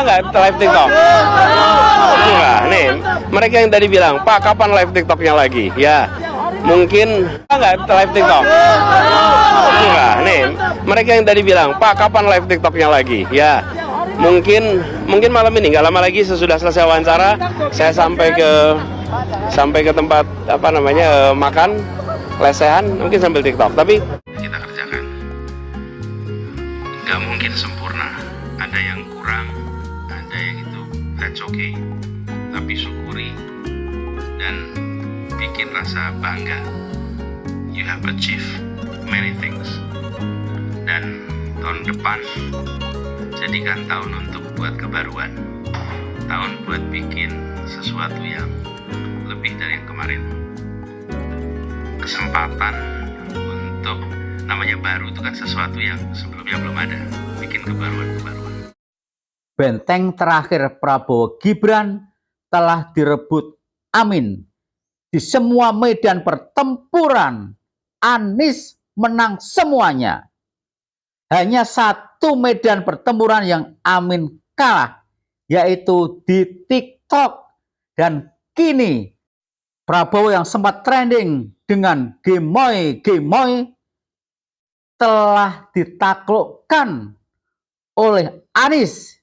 nggak live TikTok? Suka. Nih, mereka yang tadi bilang, Pak, kapan live TikToknya lagi? Ya, mungkin nggak live TikTok? Suka. Nih, mereka yang tadi bilang, Pak, kapan live TikToknya lagi? Ya, mungkin malam ini, nggak lama lagi sesudah selesai wawancara, saya sampai ke tempat apa namanya makan lesehan, mungkin sambil TikTok. Tapi kita kerjakan. Nggak mungkin sempurna. Ada yang kurang, ada yang itu. That's okay. Tapi syukuri dan bikin rasa bangga. You have achieved many things. Dan tahun depan jadikan tahun untuk buat kebaruan. Tahun buat bikin sesuatu yang lebih dari yang kemarin. Kesempatan untuk namanya baru itu kan sesuatu yang sebelumnya belum ada. Bikin kebaruan-kebaruan. Benteng terakhir Prabowo Gibran telah direbut Amin. Di semua medan pertempuran, Anies menang semuanya. Hanya satu medan pertempuran yang Amin kalah, yaitu di TikTok. Dan kini Prabowo yang sempat trending dengan gemoy telah ditaklukkan oleh Anies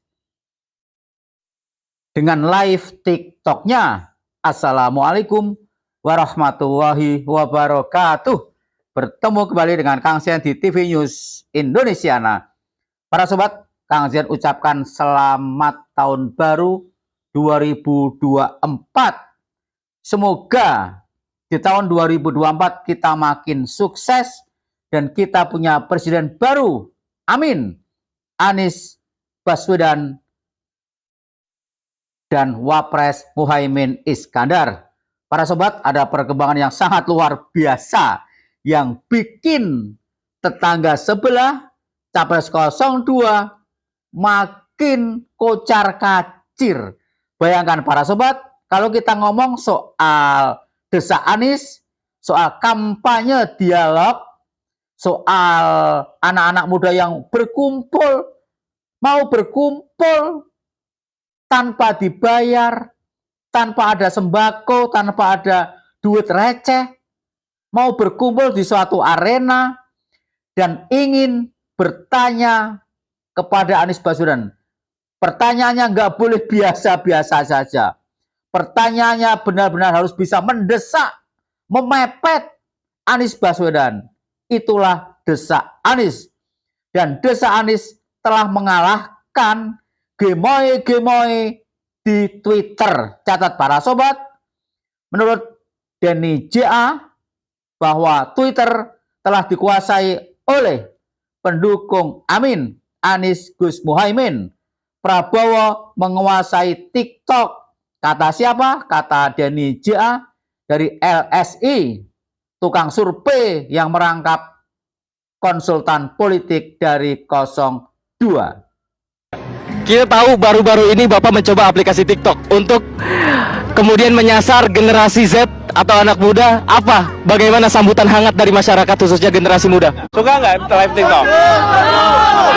dengan live TikToknya. Assalamualaikum warahmatullahi wabarakatuh. Bertemu kembali dengan Kang Sian di TV News Indonesia. Para sobat, Kang Sian ucapkan selamat tahun baru 2024. Semoga di tahun 2024 kita makin sukses dan kita punya presiden baru. Amin. Anies Baswedan dan Wapres Muhaimin Iskandar. Para sobat, ada perkembangan yang sangat luar biasa yang bikin tetangga sebelah Capres 02 makin kocar-kacir. Bayangkan para sobat, kalau kita ngomong soal desak Anies, soal kampanye dialog, soal anak-anak muda yang mau berkumpul tanpa dibayar, tanpa ada sembako, tanpa ada duit receh, mau berkumpul di suatu arena dan ingin bertanya kepada Anies Baswedan. Pertanyaannya nggak boleh biasa-biasa saja. Pertanyaannya benar-benar harus bisa mendesak, memepet Anies Baswedan. Itulah desak Anies. Dan desak Anies telah mengalahkan gemoy di Twitter. Catat para sobat, menurut Denny JA bahwa Twitter telah dikuasai oleh pendukung Amin, Anies Gus Muhaimin. Prabowo menguasai TikTok. Kata siapa? Kata Denny JA dari LSI, tukang survei yang merangkap konsultan politik dari 02. Kita tahu baru-baru ini Bapak mencoba aplikasi TikTok untuk kemudian menyasar generasi Z atau anak muda. Bagaimana sambutan hangat dari masyarakat khususnya generasi muda? Suka nggak live TikTok?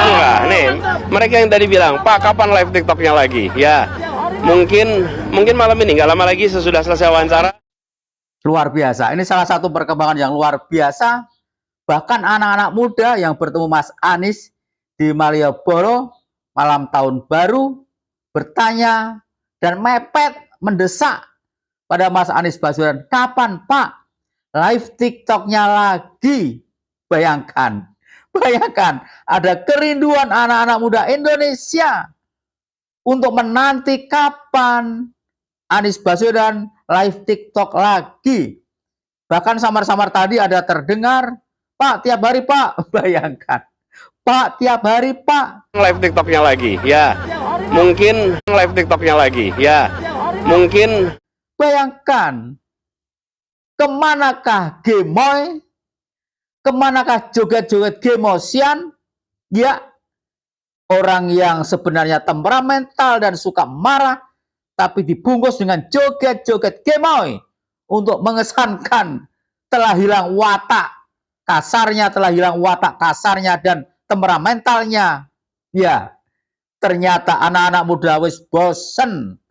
Suka. Nih, mereka yang tadi bilang, Pak, kapan live TikToknya lagi? Ya, mungkin malam ini, nggak lama lagi sesudah selesai wawancara. Luar biasa. Ini salah satu perkembangan yang luar biasa. Bahkan anak-anak muda yang bertemu Mas Anies di Malioboro malam tahun baru bertanya dan mepet mendesak pada Mas Anies Baswedan, kapan Pak live TikToknya lagi? Bayangkan ada kerinduan anak-anak muda Indonesia untuk menanti kapan Anies Baswedan live TikTok lagi. Bahkan samar-samar tadi ada terdengar, Pak, tiap hari Pak. Bayangkan, Pak, tiap hari Pak. Live TikToknya lagi, ya. Mungkin live TikToknya lagi, ya. Mungkin. Bayangkan, kemanakah gemoy? Kemanakah joget-joget gemosian? Ya, orang yang sebenarnya temperamental dan suka marah, tapi dibungkus dengan joget-joget gemoy untuk mengesankan telah hilang watak kasarnya dan temperamentalnya. Ya, Ternyata anak-anak muda wis bosen.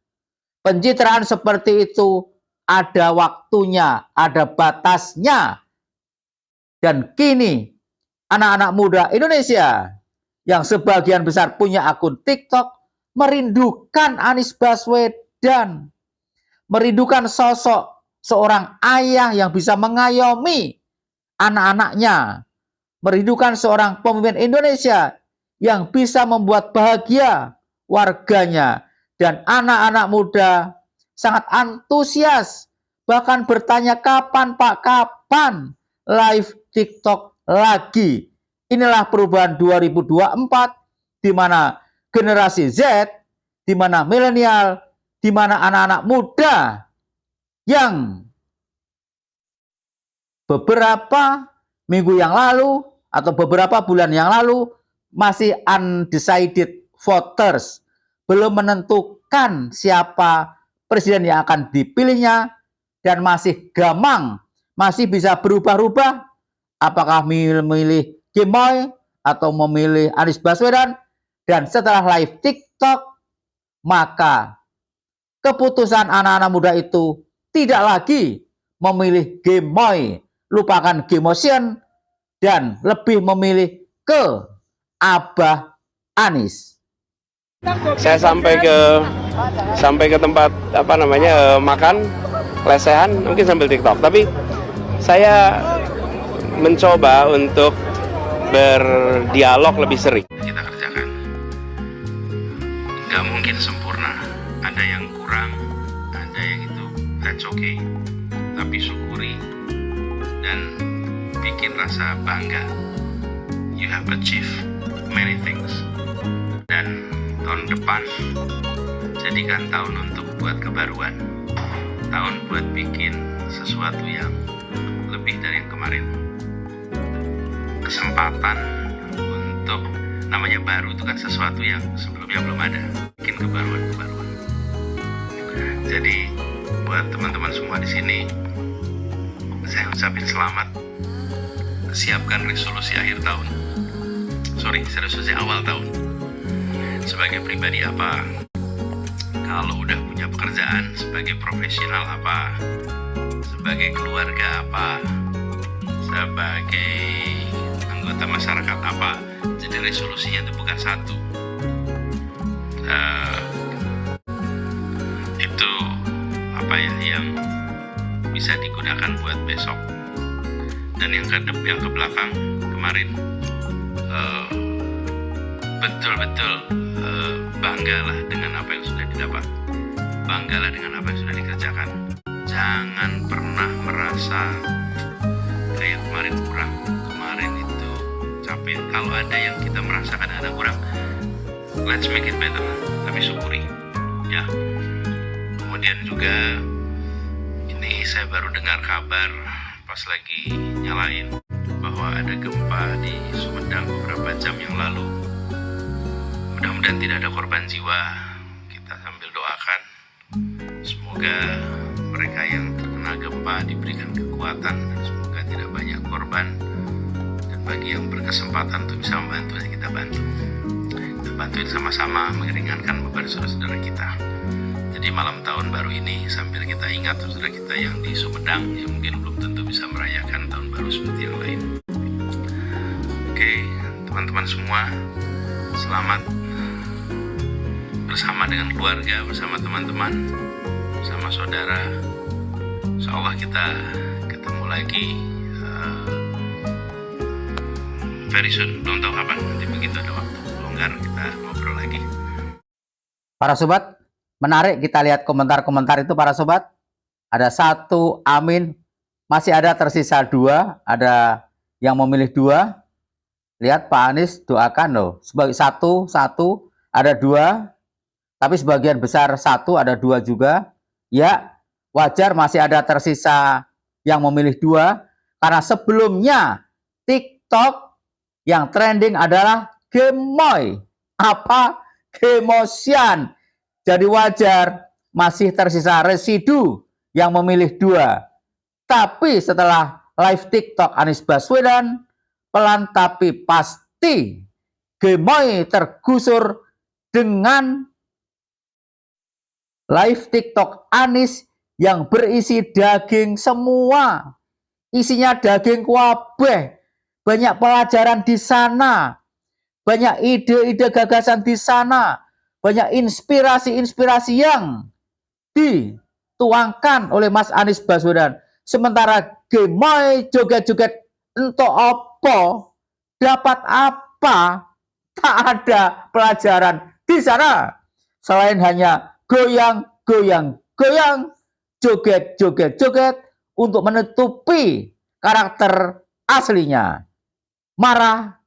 Pencitraan seperti itu ada waktunya, ada batasnya. Dan kini anak-anak muda Indonesia yang sebagian besar punya akun TikTok merindukan Anies Baswedan. Merindukan sosok seorang ayah yang bisa mengayomi anak-anaknya. Merindukan seorang pemimpin Indonesia yang bisa membuat bahagia warganya. Dan anak-anak muda sangat antusias, bahkan bertanya, kapan Pak, kapan live TikTok lagi? Inilah perubahan 2024, di mana generasi Z, di mana milenial, di mana anak-anak muda yang beberapa minggu yang lalu atau beberapa bulan yang lalu masih undecided voters, belum menentukan siapa presiden yang akan dipilihnya, dan masih gamang, masih bisa berubah-ubah, apakah memilih Gemoy atau memilih Anies Baswedan. Dan setelah live TikTok, maka keputusan anak-anak muda itu tidak lagi memilih Gemoy, lupakan Gemotion, dan lebih memilih ke Abah Anies. Saya sampai ke tempat makan lesehan, mungkin sambil TikTok, tapi saya mencoba untuk berdialog lebih sering. Kita kerjakan, nggak mungkin sempurna, ada yang kurang, ada yang itu, that's okay, tapi syukuri dan bikin rasa bangga. You have achieved many things. Dan tahun depan jadikan tahun untuk buat kebaruan, tahun buat bikin sesuatu yang lebih dari yang kemarin. Kesempatan untuk, namanya baru itu kan sesuatu yang sebelumnya belum ada, bikin kebaruan. Jadi buat teman-teman semua di sini, saya ucapin selamat. Siapkan resolusi akhir tahun, resolusi awal tahun. Sebagai pribadi apa, kalau udah punya pekerjaan, sebagai profesional apa, sebagai keluarga apa, sebagai anggota masyarakat apa. Jadi resolusinya itu bukan satu, itu yang bisa digunakan buat besok. Dan yang ke belakang kemarin, betul-betul banggalah dengan apa yang sudah didapat, banggalah dengan apa yang sudah dikerjakan. Jangan pernah merasa kayak kemarin kurang, kemarin itu capek. Kalau ada yang kita merasakan ada kurang, let's make it better, tapi syukuri ya. Kemudian juga ini saya baru dengar kabar pas lagi nyalain bahwa ada gempa di Sumedang beberapa jam yang lalu. Mudah-mudahan tidak ada korban jiwa. Kita sambil doakan semoga mereka yang terkena gempa diberikan kekuatan dan semoga tidak banyak korban. Dan bagi yang berkesempatan untuk bisa membantu, kita bantu. Kita bantuin sama-sama meringankan beban saudara-saudara kita. Jadi malam tahun baru ini sambil kita ingat saudara kita yang di Sumedang yang mungkin belum tentu bisa merayakan tahun baru seperti yang lain. Oke, teman-teman semua, selamat bersama dengan keluarga, bersama teman-teman, bersama saudara. Insyaallah kita ketemu lagi very soon. Belum tahu kapan, nanti begitu ada waktu longgar kita ngobrol lagi. Para sobat, menarik kita lihat komentar-komentar itu para sobat. Ada 1, amin. Masih ada tersisa 2, ada yang memilih 2. Lihat Pak Anies doakan loh. Sebagai 1, ada 2. Tapi sebagian besar 1, ada 2 juga. Ya, wajar masih ada tersisa yang memilih 2. Karena sebelumnya TikTok yang trending adalah Gemoy. Apa? Gemotion. Jadi wajar masih tersisa residu yang memilih 2. Tapi setelah live TikTok Anies Baswedan, pelan tapi pasti Gemoy tergusur dengan live TikTok Anies yang berisi daging semua. Isinya daging kuabeh. Banyak pelajaran di sana. Banyak ide-ide gagasan di sana. Banyak inspirasi-inspirasi yang dituangkan oleh Mas Anies Baswedan. Sementara gemoy joget-joget entuk apa, dapat apa, tak ada pelajaran di sana. Selain hanya goyang, goyang, goyang, joget, joget, joget untuk menutupi karakter aslinya. Marah,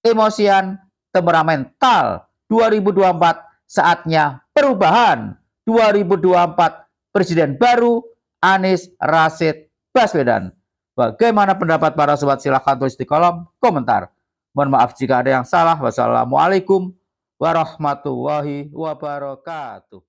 emosian, temperamental. 2024 saatnya perubahan. 2024 Presiden baru Anies Rashid Baswedan. Bagaimana pendapat para sobat? Silahkan tulis di kolom komentar. Mohon maaf jika ada yang salah. Wassalamualaikum warahmatullahi wabarakatuh.